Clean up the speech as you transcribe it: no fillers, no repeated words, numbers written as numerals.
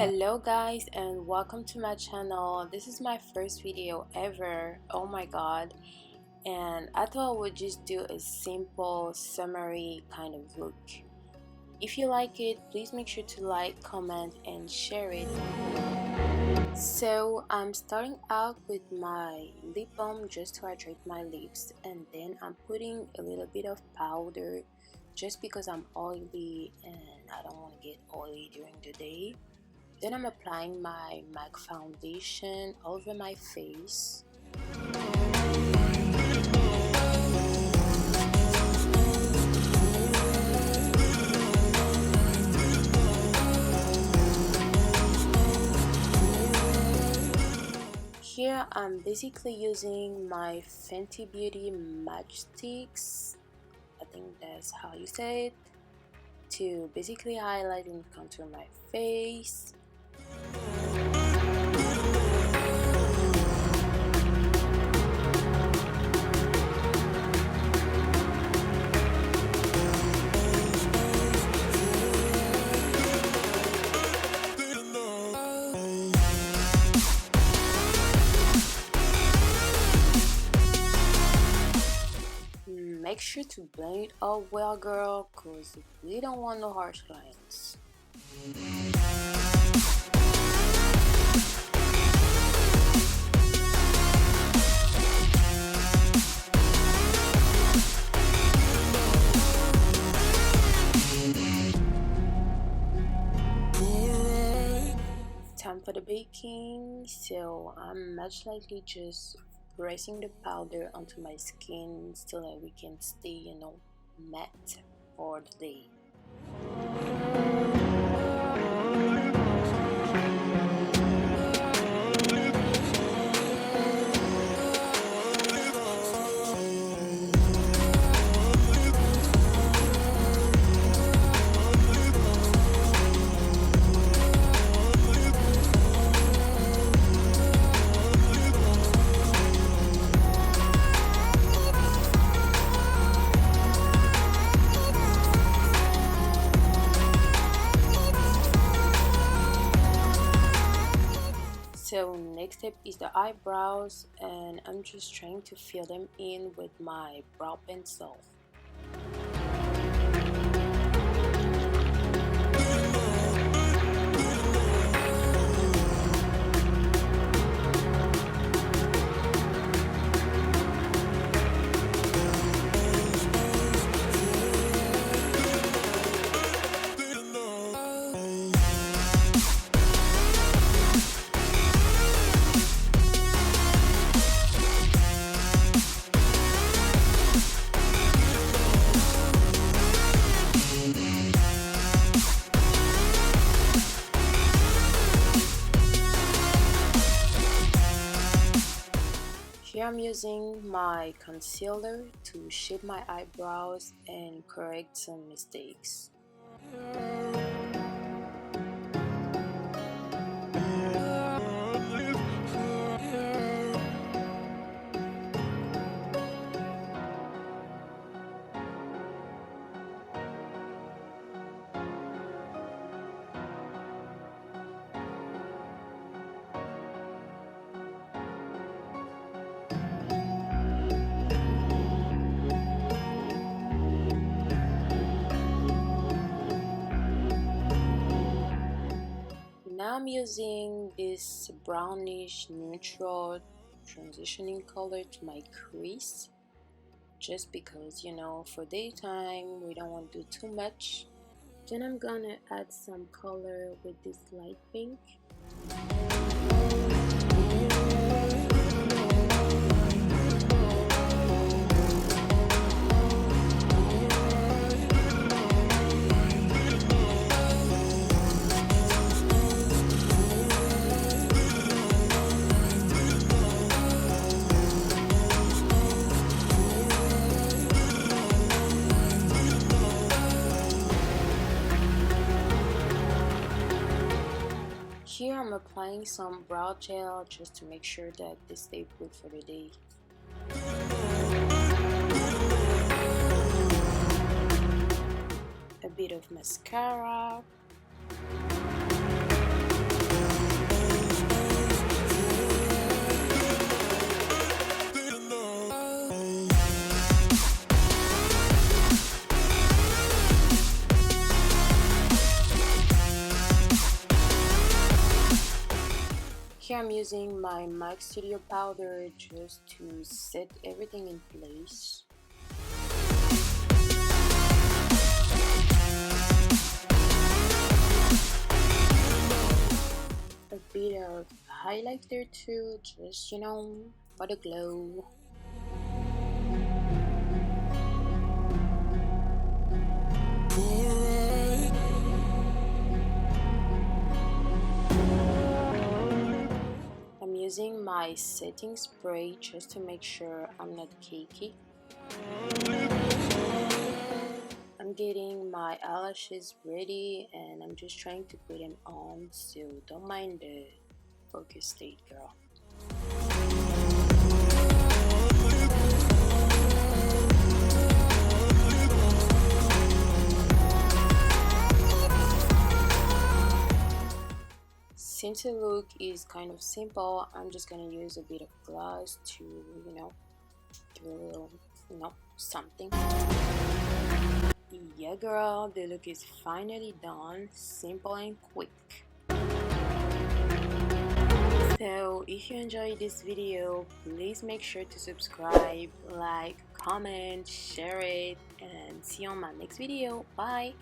Hello guys and welcome to my channel. This is my first video ever, oh my god, and I thought I would just do a simple summary kind of look. If you like it, please make sure to like, comment and share it. So I'm starting out with my lip balm just to hydrate my lips, and then I'm putting a little bit of powder just because I'm oily and I don't want to get oily during the day. Then I'm applying my MAC foundation over my face. Here I'm basically using my Fenty Beauty Matchstix, I think that's how you say it, to basically highlight and contour my face. Make sure to blend it up well, girl, cause we don't want no harsh lines. Time for the baking, so I'm much likely just pressing the powder onto my skin so that we can stay, matte for the day. So next step is the eyebrows, and I'm just trying to fill them in with my brow pencil. Here I'm using my concealer to shape my eyebrows and correct some mistakes. Now I'm using this brownish neutral transitioning color to my crease, just because, for daytime we don't want to do too much. Then I'm gonna add some color with this light pink. Here I'm applying some brow gel just to make sure that they stay put for the day. A bit of mascara. here I'm using my MAC Studio powder just to set everything in place. A bit of highlighter too, just, you know, for the glow. I'm using my setting spray just to make sure I'm not cakey. I'm getting my eyelashes ready and I'm just trying to put them on, so don't mind the focus state, girl. Since the look is kind of simple, I'm just gonna use a bit of gloss to, you know, give a little, you know, something. Yeah girl, the look is finally done, simple and quick. So if you enjoyed this video, please make sure to subscribe, like, comment, share it, and see you on my next video. Bye!